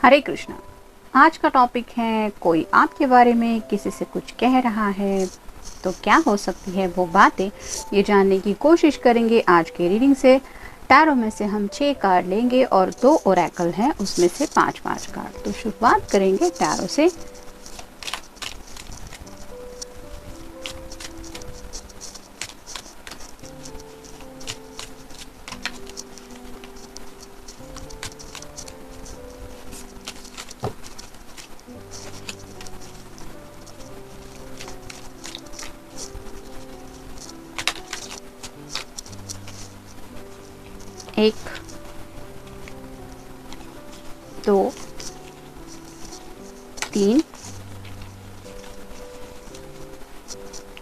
हरे कृष्णा। आज का टॉपिक है कोई आपके बारे में किसी से कुछ कह रहा है तो क्या हो सकती है वो बातें, ये जानने की कोशिश करेंगे आज के रीडिंग से। टैरो में से हम 6 कार्ड लेंगे और 2 ओरेकल हैं उसमें से 5-5 कार्ड। तो शुरुआत करेंगे टैरो से। एक, 2, 3,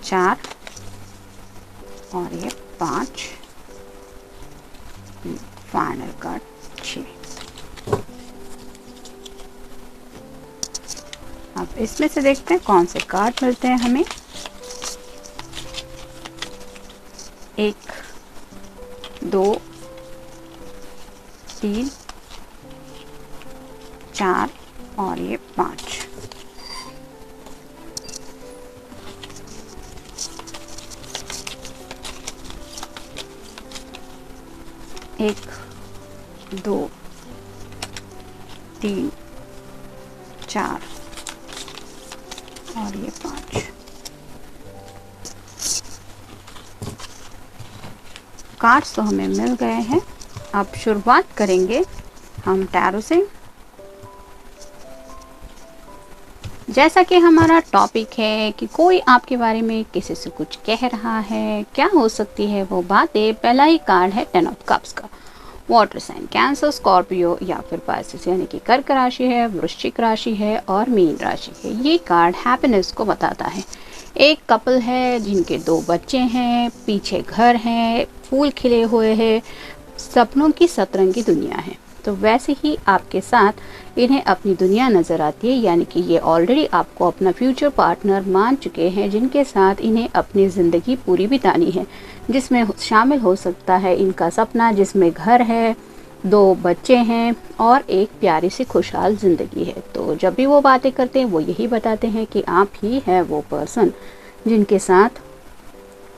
4 और ये 5, फाइनल कार्ड 6। अब इसमें से देखते हैं कौन से कार्ड मिलते हैं हमें। 1, 2, 3, 4 और ये 5। एक, 2, 3, 4 और ये 5। कार्ड्स तो हमें मिल गए हैं। अब शुरुआत करेंगे हम टैरो से। जैसा कि हमारा टॉपिक है कि कोई आपके बारे में किसी से कुछ कह रहा है, क्या हो सकती है वो बातें। पहला ही कार्ड है 10 ऑफ कप्स का। वाटर साइन कैंसर, स्कॉर्पियो या फिर पाइसेस यानी कि कर्क राशि है, वृश्चिक राशि है और मीन राशि है। ये कार्ड हैप्पीनेस को बताता है। एक कपल है जिनके 2 बच्चे हैं, पीछे घर है, फूल खिले हुए हैं, सपनों की सतरंगी दुनिया है। तो वैसे ही आपके साथ इन्हें अपनी दुनिया नज़र आती है, यानी कि ये ऑलरेडी आपको अपना फ्यूचर पार्टनर मान चुके हैं जिनके साथ इन्हें अपनी ज़िंदगी पूरी बितानी है, जिसमें शामिल हो सकता है इनका सपना जिसमें घर है, 2 बच्चे हैं और एक प्यारी सी खुशहाल ज़िंदगी है। तो जब भी वो बातें करते हैं वो यही बताते हैं कि आप ही है वो पर्सन जिनके साथ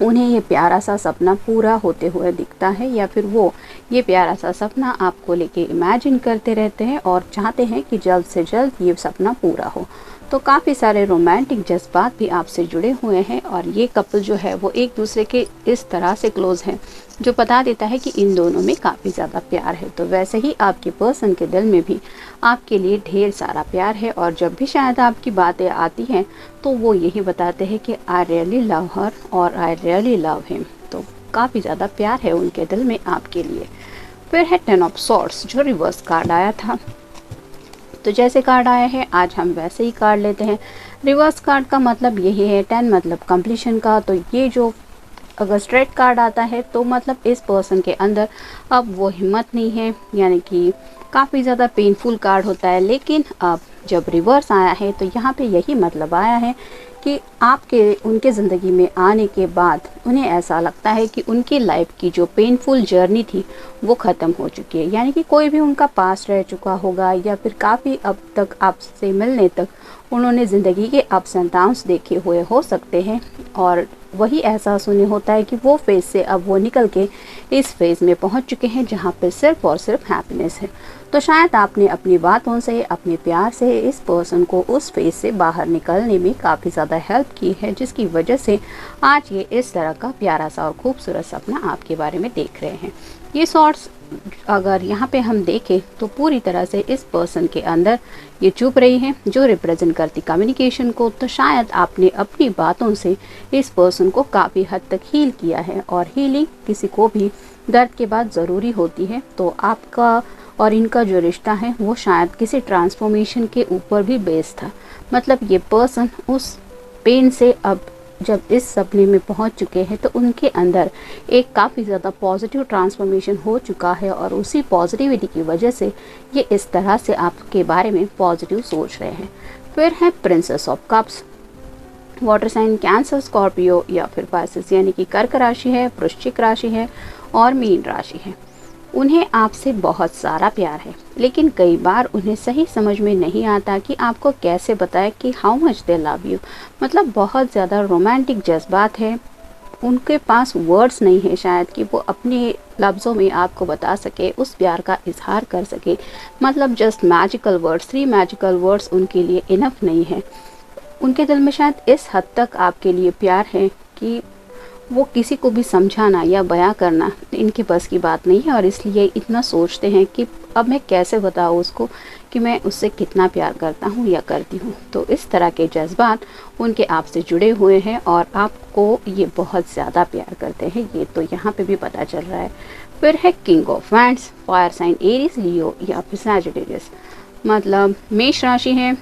उन्हें ये प्यारा सा सपना पूरा होते हुए दिखता है, या फिर वो ये प्यारा सा सपना आपको लेके इमेजिन करते रहते हैं और चाहते हैं कि जल्द से जल्द ये सपना पूरा हो। तो काफ़ी सारे रोमांटिक जज्बात भी आपसे जुड़े हुए हैं और ये कपल जो है वो एक दूसरे के इस तरह से क्लोज है जो बता देता है कि इन दोनों में काफ़ी ज़्यादा प्यार है। तो वैसे ही आपके पर्सन के दिल में भी आपके लिए ढेर सारा प्यार है और जब भी शायद आपकी बातें आती हैं तो वो यही बताते हैं कि आई रियली लव हर और आई रियली लव हिम। तो काफ़ी ज़्यादा प्यार है उनके दिल में आपके लिए। फिर है 10 ऑफ सॉर्ड्स जो रिवर्स कार्ड आया था। तो जैसे कार्ड आया है आज हम वैसे ही कार्ड लेते हैं। रिवर्स कार्ड का मतलब यही है, 10 मतलब कंप्लीशन का। तो ये जो अगर स्ट्रेट कार्ड आता है तो मतलब इस पर्सन के अंदर अब वो हिम्मत नहीं है, यानी कि काफ़ी ज़्यादा पेनफुल कार्ड होता है। लेकिन अब जब रिवर्स आया है तो यहाँ पे यही मतलब आया है कि आपके उनके ज़िंदगी में आने के बाद उन्हें ऐसा लगता है कि उनकी लाइफ की जो पेनफुल जर्नी थी वो ख़त्म हो चुकी है, यानी कि कोई भी उनका पास रह चुका होगा या फिर काफ़ी अब तक आपसे मिलने तक उन्होंने ज़िंदगी के अप्स एंड डाउन्स देखे हुए हो सकते हैं और वही एहसास उन्हें होता है कि वो फेज़ से अब वो निकल के इस फेज़ में पहुंच चुके हैं जहां पे सिर्फ और सिर्फ हैप्पीनेस है। तो शायद आपने अपनी बातों से, अपने प्यार से इस पर्सन को उस फेज़ से बाहर निकलने में काफ़ी ज़्यादा हेल्प की है, जिसकी वजह से आज ये इस तरह का प्यारा सा और खूबसूरत सपना आपके बारे में देख रहे हैं। ये शॉर्ट्स अगर यहाँ पे हम देखें तो पूरी तरह से इस पर्सन के अंदर ये चुप रही है जो रिप्रेजेंट करती कम्युनिकेशन को। तो शायद आपने अपनी बातों से इस पर्सन को काफ़ी हद तक हील किया है और हीलिंग किसी को भी दर्द के बाद ज़रूरी होती है। तो आपका और इनका जो रिश्ता है वो शायद किसी ट्रांसफॉर्मेशन के ऊपर भी बेस्ड था। मतलब ये पर्सन उस पेन से अब जब इस सपने में पहुंच चुके हैं तो उनके अंदर एक काफ़ी ज़्यादा पॉजिटिव ट्रांसफॉर्मेशन हो चुका है और उसी पॉजिटिविटी की वजह से ये इस तरह से आपके बारे में पॉजिटिव सोच रहे हैं। फिर है princess of cups. Water sign Cancer, Scorpio या फिर पाइसेस यानी कि कर्क राशि है, वृश्चिक राशि है और मीन राशि है। उन्हें आपसे बहुत सारा प्यार है, लेकिन कई बार उन्हें सही समझ में नहीं आता कि आपको कैसे बताएं कि how much they love you. मतलब बहुत ज़्यादा रोमांटिक जज्बात है, उनके पास वर्ड्स नहीं है शायद कि वो अपने लफ्ज़ों में आपको बता सके, उस प्यार का इजहार कर सके। मतलब just magical words, 3 magical words उनके लिए इनफ नहीं है। उनके दिल में शायद इस हद तक आपके लिए प्यार है कि वो किसी को भी समझाना या बयां करना इनके बस की बात नहीं है, और इसलिए इतना सोचते हैं कि अब मैं कैसे बताऊँ उसको कि मैं उससे कितना प्यार करता हूँ या करती हूँ। तो इस तरह के जज्बात उनके आपसे जुड़े हुए हैं और आपको ये बहुत ज़्यादा प्यार करते हैं, ये तो यहाँ पे भी पता चल रहा है। फिर है king of wands, fire sign Aries, Leo या फिर सैजिटेरियस। मतलब मेष राशि है,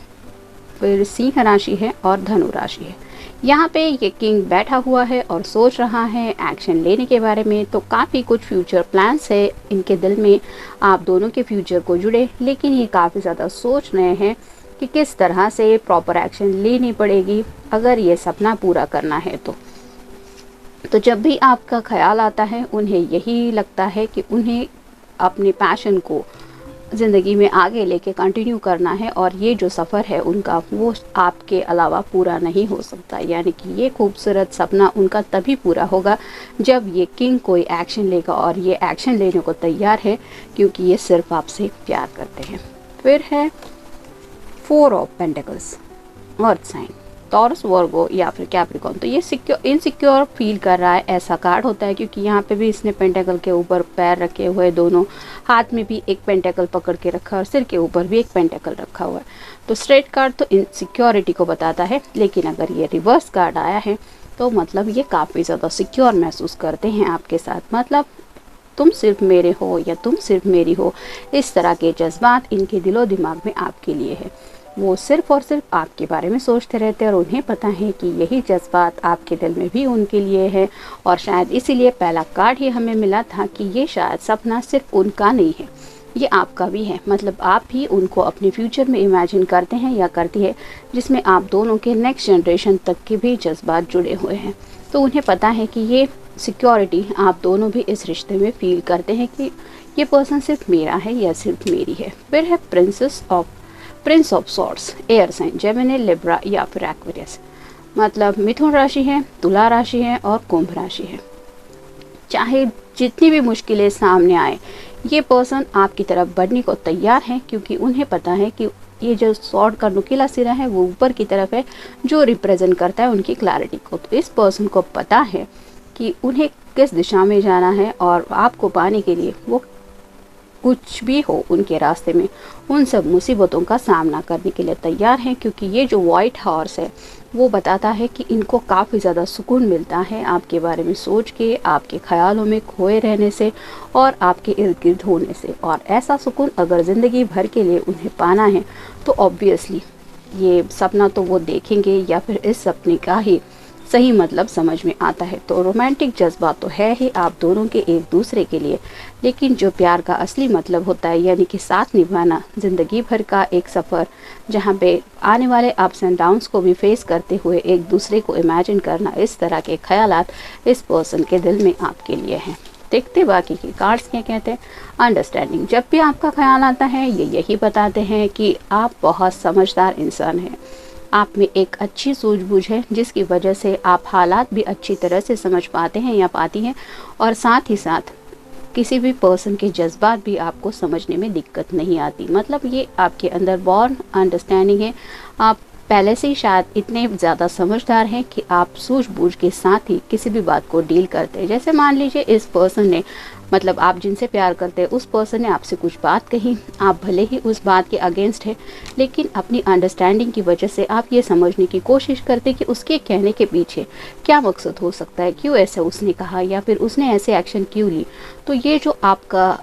फिर सिंह राशि है और धनु राशि है। यहाँ पे ये किंग बैठा हुआ है और सोच रहा है एक्शन लेने के बारे में। तो काफ़ी कुछ फ्यूचर प्लान्स है इनके दिल में, आप दोनों के फ्यूचर को जुड़े, लेकिन ये काफ़ी ज़्यादा सोच रहे हैं कि किस तरह से प्रॉपर एक्शन लेनी पड़ेगी अगर ये सपना पूरा करना है। तो जब भी आपका ख्याल आता है उन्हें यही लगता है कि उन्हें अपने पैशन को ज़िंदगी में आगे लेके कंटिन्यू करना है, और ये जो सफ़र है उनका वो आपके अलावा पूरा नहीं हो सकता। यानी कि ये खूबसूरत सपना उनका तभी पूरा होगा जब ये किंग कोई एक्शन लेगा, और ये एक्शन लेने को तैयार है क्योंकि ये सिर्फ आपसे प्यार करते हैं। फिर है 4 of pentacles, earth sign, Taurus, Virgo या फिर कैप्रिकॉन। तो ये इनसिक्योर फील कर रहा है, ऐसा कार्ड होता है क्योंकि यहाँ पे भी इसने पेंटेकल के ऊपर पैर रखे हुए, दोनों हाथ में भी एक पेंटेकल पकड़ के रखा है और सिर के ऊपर भी एक पेंटेकल रखा हुआ है। तो स्ट्रेट कार्ड तो इनसिक्योरिटी को बताता है, लेकिन अगर ये रिवर्स कार्ड आया है तो मतलब ये काफ़ी ज़्यादा सिक्योर महसूस करते हैं आपके साथ। मतलब तुम सिर्फ मेरे हो या तुम सिर्फ मेरी हो, इस तरह के जज्बात इनके दिलो दिमाग में आपके लिए है। वो सिर्फ और सिर्फ आपके बारे में सोचते रहते हैं और उन्हें पता है कि यही जज्बात आपके दिल में भी उनके लिए है। और शायद इसीलिए पहला कार्ड ही हमें मिला था कि ये शायद सपना सिर्फ उनका नहीं है, ये आपका भी है। मतलब आप भी उनको अपने फ्यूचर में इमेजिन करते हैं या करती है, जिसमें आप दोनों के नेक्स्ट जनरेशन तक के भी जज्बात जुड़े हुए हैं। तो उन्हें पता है कि ये सिक्योरिटी आप दोनों भी इस रिश्ते में फील करते हैं कि ये पर्सन सिर्फ मेरा है या सिर्फ मेरी है। फिर है prince of swords, air sign, Gemini, Libra या फिर एक्वेरियस। मतलब मिथुन राशि है, तुला राशि है और कुंभ राशि है। चाहे जितनी भी मुश्किलें सामने आए, ये पर्सन आपकी तरफ बढ़ने को तैयार है क्योंकि उन्हें पता है कि ये जो सॉर्ड का नुकीला सिरा है वो ऊपर की तरफ है, जो रिप्रेजेंट करता है उनकी क्लैरिटी को। तो इस पर्सन को पता है कि उन्हें किस दिशा में जाना है और आपको पाने के लिए वो कुछ भी हो उनके रास्ते में, उन सब मुसीबतों का सामना करने के लिए तैयार हैं। क्योंकि ये जो वाइट हॉर्स है वो बताता है कि इनको काफ़ी ज़्यादा सुकून मिलता है आपके बारे में सोच के, आपके ख्यालों में खोए रहने से और आपके इर्द गिर्द होने से। और ऐसा सुकून अगर ज़िंदगी भर के लिए उन्हें पाना है तो ऑब्वियसली ये सपना तो वो देखेंगे या फिर इस सपने का ही सही मतलब समझ में आता है। तो रोमांटिक जज्बा तो है ही आप दोनों के एक दूसरे के लिए, लेकिन जो प्यार का असली मतलब होता है यानी कि साथ निभाना, ज़िंदगी भर का एक सफ़र जहाँ पे आने वाले अप्स एंड डाउन्स को भी फेस करते हुए एक दूसरे को इमेजिन करना, इस तरह के ख्यालात इस पर्सन के दिल में आपके लिए हैं। देखते बाकी के कार्ड्स क्या कहते हैं। अंडरस्टैंडिंग, जब भी आपका ख्याल आता है ये यही बताते हैं कि आप बहुत समझदार इंसान हैं, आप में एक अच्छी सूझबूझ है जिसकी वजह से आप हालात भी अच्छी तरह से समझ पाते हैं या पाती हैं, और साथ ही साथ किसी भी पर्सन के जज्बात भी आपको समझने में दिक्कत नहीं आती। मतलब ये आपके अंदर बॉर्न अंडरस्टैंडिंग है। आप पहले से ही शायद इतने ज़्यादा समझदार हैं कि आप सूझबूझ के साथ ही किसी भी बात को डील करते हैं। जैसे मान लीजिए इस पर्सन ने, मतलब आप जिनसे प्यार करते हैं उस पर्सन ने आपसे कुछ बात कही, आप भले ही उस बात के अगेंस्ट है, लेकिन अपनी अंडरस्टैंडिंग की वजह से आप ये समझने की कोशिश करते कि उसके कहने के पीछे क्या मकसद हो सकता है, क्यों ऐसा उसने कहा या फिर उसने ऐसे एक्शन क्यों ली। तो ये जो आपका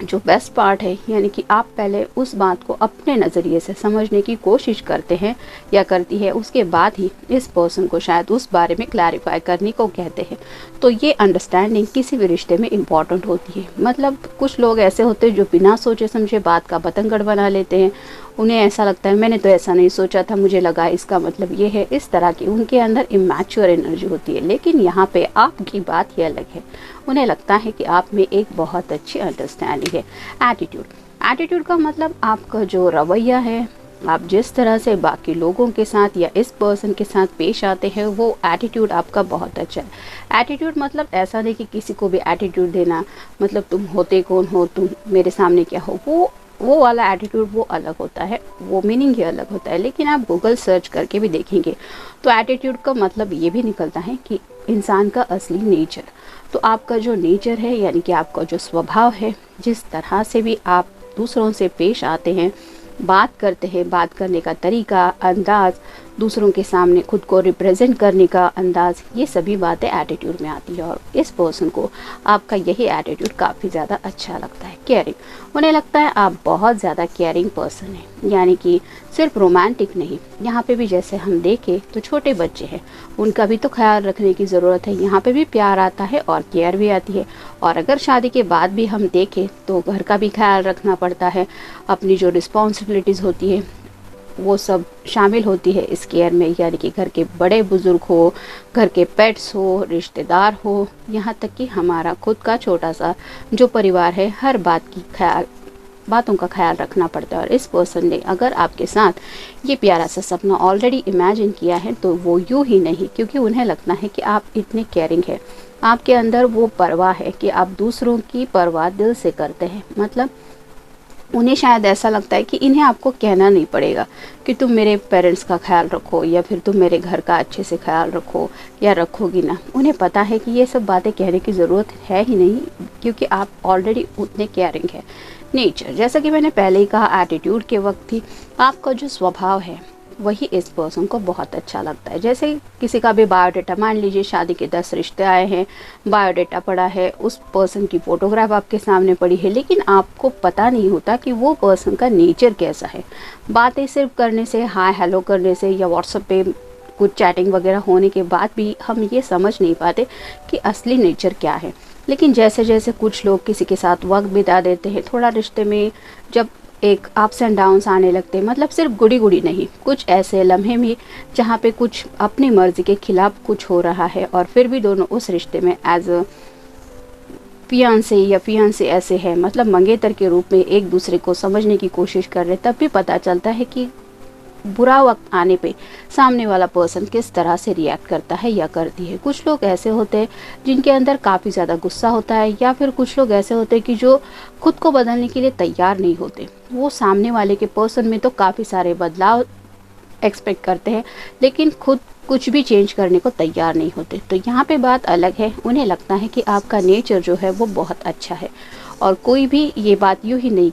जो बेस्ट पार्ट है, यानी कि आप पहले उस बात को अपने नज़रिए से समझने की कोशिश करते हैं या करती है, उसके बाद ही इस पर्सन को शायद उस बारे में क्लैरिफाई करने को कहते हैं। तो ये अंडरस्टैंडिंग किसी भी रिश्ते में इम्पॉर्टेंट होती है। मतलब कुछ लोग ऐसे होते हैं जो बिना सोचे समझे बात का बतंगड़ बना लेते हैं उन्हें ऐसा लगता है मैंने तो ऐसा नहीं सोचा था, मुझे लगा इसका मतलब ये है। इस तरह की उनके अंदर इमैच्योर एनर्जी होती है। लेकिन यहाँ पे आपकी बात ही अलग है। उन्हें लगता है कि आप में एक बहुत अच्छी अंडरस्टैंडिंग है। एटीट्यूड का मतलब आपका जो रवैया है, आप जिस तरह से बाकी लोगों के साथ या इस पर्सन के साथ पेश आते हैं, वो एटीट्यूड आपका बहुत अच्छा है। एटीट्यूड मतलब ऐसा नहीं कि किसी को भी एटीट्यूड देना, मतलब तुम होते कौन हो, तुम मेरे सामने क्या हो, वो वाला एटीट्यूड वो अलग होता है, वो मीनिंग ही अलग होता है। लेकिन आप गूगल सर्च करके भी देखेंगे तो एटीट्यूड का मतलब ये भी निकलता है कि इंसान का असली नेचर। तो आपका जो नेचर है, यानी कि आपका जो स्वभाव है, जिस तरह से भी आप दूसरों से पेश आते हैं, बात करते हैं, बात करने का तरीका, अंदाज, दूसरों के सामने खुद को रिप्रेजेंट करने का अंदाज, ये सभी बातें एटीट्यूड में आती है। और इस पर्सन को आपका यही एटीट्यूड काफ़ी ज़्यादा अच्छा लगता है। केयरिंग, उन्हें लगता है आप बहुत ज़्यादा केयरिंग पर्सन हैं, यानी कि सिर्फ रोमांटिक नहीं। यहाँ पे भी जैसे हम देखें तो छोटे बच्चे हैं, उनका भी तो ख्याल रखने की ज़रूरत है। यहाँ पे भी प्यार आता है और केयर भी आती है। और अगर शादी के बाद भी हम देखें तो घर का भी ख्याल रखना पड़ता है, अपनी जो रिस्पॉन्सिबिलिटीज़ होती है वो सब शामिल होती है इस केयर में। यानी कि घर के बड़े बुजुर्ग हो, घर के पेट्स हो, रिश्तेदार हो, यहाँ तक कि हमारा खुद का छोटा सा जो परिवार है, हर बातों का ख्याल रखना पड़ता है। और इस पर्सन ने अगर आपके साथ ये प्यारा सा सपना ऑलरेडी इमेजिन किया है तो वो यूँ ही नहीं, क्योंकि उन्हें लगता है कि आप इतने केयरिंग है, आपके अंदर वो परवाह है कि आप दूसरों की परवाह दिल से करते हैं। मतलब उन्हें शायद ऐसा लगता है कि इन्हें आपको कहना नहीं पड़ेगा कि तुम मेरे पेरेंट्स का ख्याल रखो या फिर तुम मेरे घर का अच्छे से ख्याल रखो या रखोगी ना। उन्हें पता है कि ये सब बातें कहने की ज़रूरत है ही नहीं, क्योंकि आप ऑलरेडी उतने केयरिंग है। नेचर, जैसा कि मैंने पहले ही कहा, एटीट्यूड के वक्त ही आपका जो स्वभाव है वही इस पर्सन को बहुत अच्छा लगता है। जैसे किसी का भी बायोडाटा, मान लीजिए शादी के 10 रिश्ते आए हैं, बायोडाटा पड़ा है, उस पर्सन की फ़ोटोग्राफ आपके सामने पड़ी है, लेकिन आपको पता नहीं होता कि वो पर्सन का नेचर कैसा है। बातें सिर्फ करने से, हाय हेलो करने से या व्हाट्सएप पे कुछ चैटिंग वगैरह होने के बाद भी हम ये समझ नहीं पाते कि असली नेचर क्या है। लेकिन जैसे जैसे कुछ लोग किसी के साथ वक्त बिता देते हैं, थोड़ा रिश्ते में जब एक अप्स एंड डाउन्स आने लगते हैं, मतलब सिर्फ गुड़ी गुड़ी नहीं, कुछ ऐसे लम्हे भी जहाँ पे कुछ अपनी मर्जी के खिलाफ कुछ हो रहा है और फिर भी दोनों उस रिश्ते में एज अ फियांसे या फियांसे ऐसे है, मतलब मंगेतर के रूप में एक दूसरे को समझने की कोशिश कर रहे, तब भी पता चलता है कि बुरा वक्त आने पे सामने वाला पर्सन किस तरह से रिएक्ट करता है या करती है। कुछ लोग ऐसे होते हैं जिनके अंदर काफ़ी ज़्यादा गुस्सा होता है, या फिर कुछ लोग ऐसे होते हैं कि जो खुद को बदलने के लिए तैयार नहीं होते। वो सामने वाले के पर्सन में तो काफ़ी सारे बदलाव एक्सपेक्ट करते हैं, लेकिन खुद कुछ भी चेंज करने को तैयार नहीं होते। तो यहाँ पे बात अलग है, उन्हें लगता है कि आपका नेचर जो है वो बहुत अच्छा है और कोई भी ये बात यूँ ही नहीं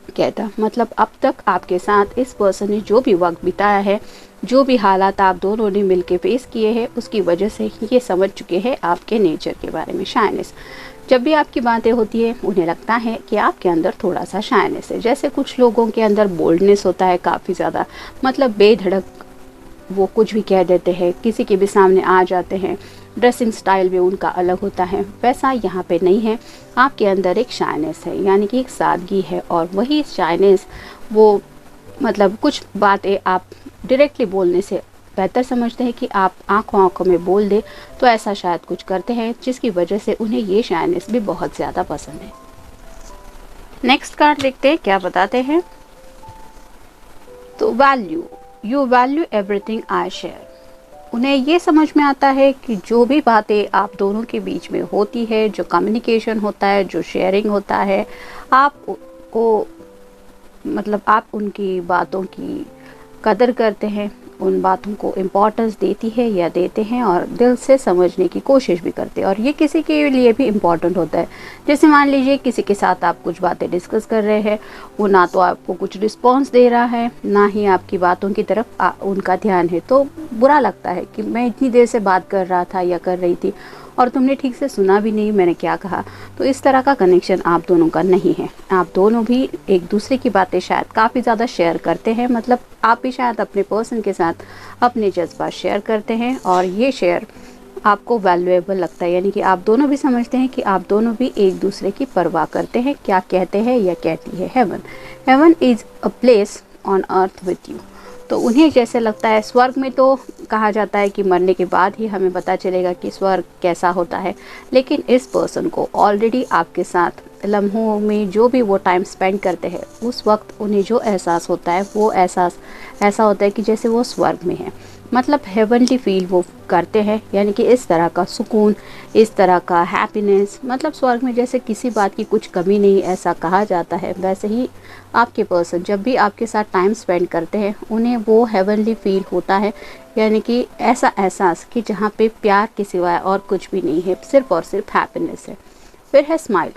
कहता। मतलब अब तक आपके साथ इस पर्सन ने जो भी वक्त बिताया है, जो भी हालात आप दोनों ने मिलके फेस किए हैं, उसकी वजह से ये समझ चुके हैं आपके नेचर के बारे में। शायनेस, जब भी आपकी बातें होती है उन्हें लगता है कि आपके अंदर थोड़ा सा शायनेस है। जैसे कुछ लोगों के अंदर बोल्डनेस होता है काफ़ी ज़्यादा, मतलब बेधड़क वो कुछ भी कह देते हैं, किसी के भी सामने आ जाते हैं, ड्रेसिंग स्टाइल भी उनका अलग होता है। वैसा यहाँ पे नहीं है, आपके अंदर एक शाइनेस है, यानी कि एक सादगी है। और वही शाइनेस वो मतलब कुछ बातें आप डायरेक्टली बोलने से बेहतर समझते हैं कि आप आंखों आंखों में बोल दे, तो ऐसा शायद कुछ करते हैं जिसकी वजह से उन्हें ये शाइनेस भी बहुत ज़्यादा पसंद है। नेक्स्ट कार्ड देखते हैं क्या बताते हैं। तो value, you value everything I share. उन्हें ये समझ में आता है कि जो भी बातें आप दोनों के बीच में होती है, जो कम्युनिकेशन होता है, जो शेयरिंग होता है, आपको मतलब आप उनकी बातों की कदर करते हैं, उन बातों को इम्पोर्टेंस देती है या देते हैं और दिल से समझने की कोशिश भी करते हैं। और ये किसी के लिए भी इम्पॉर्टेंट होता है। जैसे मान लीजिए किसी के साथ आप कुछ बातें डिस्कस कर रहे हैं, वो ना तो आपको कुछ रिस्पॉन्स दे रहा है, ना ही आपकी बातों की तरफ उनका ध्यान है, तो बुरा लगता है कि मैं इतनी देर से बात कर रहा था या कर रही थी और तुमने ठीक से सुना भी नहीं मैंने क्या कहा। तो इस तरह का कनेक्शन आप दोनों का नहीं है। आप दोनों भी एक दूसरे की बातें शायद काफ़ी ज़्यादा शेयर करते हैं, मतलब आप भी शायद अपने पर्सन के साथ अपने जज्बात शेयर करते हैं और ये शेयर आपको वैल्यूएबल लगता है। यानी कि आप दोनों भी समझते हैं कि आप दोनों भी एक दूसरे की परवाह करते हैं, क्या कहते हैं या कहती है। Heaven, heaven is a place on earth with you. तो उन्हें जैसे लगता है, स्वर्ग में तो कहा जाता है कि मरने के बाद ही हमें पता चलेगा कि स्वर्ग कैसा होता है, लेकिन इस पर्सन को ऑलरेडी आपके साथ लम्हों में जो भी वो टाइम स्पेंड करते हैं, उस वक्त उन्हें जो एहसास होता है वो एहसास ऐसा होता है कि जैसे वो स्वर्ग में है। मतलब हेवनली फील वो करते हैं, यानी कि इस तरह का सुकून, इस तरह का हैप्पीनेस, मतलब स्वर्ग में जैसे किसी बात की कुछ कमी नहीं, ऐसा कहा जाता है। वैसे ही आपके पर्सन जब भी आपके साथ टाइम स्पेंड करते हैं, उन्हें वो हेवनली फील होता है, यानी कि ऐसा एहसास कि जहाँ पे प्यार के सिवाय और कुछ भी नहीं है, सिर्फ और सिर्फ हैप्पीनेस है। फिर है स्माइल।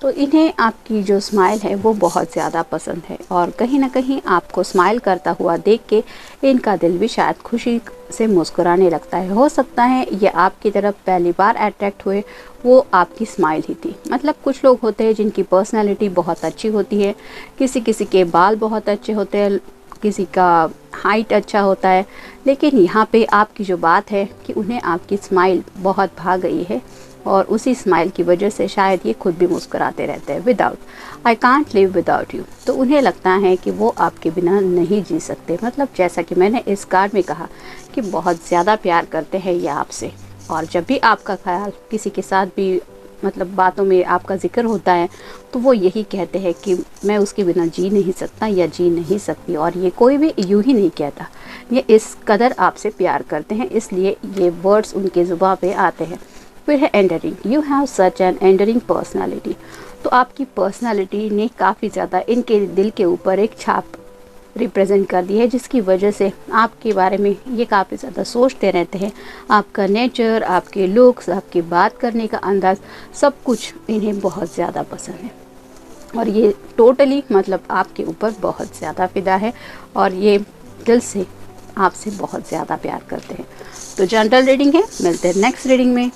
तो इन्हें आपकी जो स्माइल है वो बहुत ज़्यादा पसंद है, और कहीं ना कहीं आपको स्माइल करता हुआ देख के इनका दिल भी शायद खुशी से मुस्कुराने लगता है। हो सकता है ये आपकी तरफ पहली बार अट्रैक्ट हुए वो आपकी स्माइल ही थी। मतलब कुछ लोग होते हैं जिनकी पर्सनैलिटी बहुत अच्छी होती है, किसी किसी के बाल बहुत अच्छे होते हैं, किसी का हाइट अच्छा होता है, लेकिन यहाँ पे आपकी जो बात है कि उन्हें आपकी स्माइल बहुत भा गई है, और उसी स्माइल की वजह से शायद ये खुद भी मुस्कुराते रहते हैं। Without, I can't live without you. तो उन्हें लगता है कि वो आपके बिना नहीं जी सकते। मतलब जैसा कि मैंने इस कार्ड में कहा कि बहुत ज़्यादा प्यार करते हैं ये आपसे, और जब भी आपका ख्याल किसी के साथ भी मतलब बातों में आपका जिक्र होता है, तो वो यही कहते हैं कि मैं उसके बिना जी नहीं सकता या जी नहीं सकती। और ये कोई भी यूँ ही नहीं कहता, ये इस कदर आपसे प्यार करते हैं, इसलिए ये वर्ड्स उनके ज़ुबान पे आते हैं। फिर है enduring. You have such an enduring personality. तो आपकी पर्सनालिटी ने काफ़ी ज़्यादा इनके दिल के ऊपर एक छाप रिप्रेजेंट कर दी है, जिसकी वजह से आपके बारे में ये काफ़ी ज़्यादा सोचते रहते हैं। आपका नेचर, आपके लुक्स, आपकी बात करने का अंदाज़, सब कुछ इन्हें बहुत ज़्यादा पसंद है, और ये टोटली मतलब आपके ऊपर बहुत ज़्यादा फिदा है, और ये दिल से आपसे बहुत ज़्यादा प्यार करते हैं। तो जनरल रीडिंग है, मिलते हैं नेक्स्ट रीडिंग में।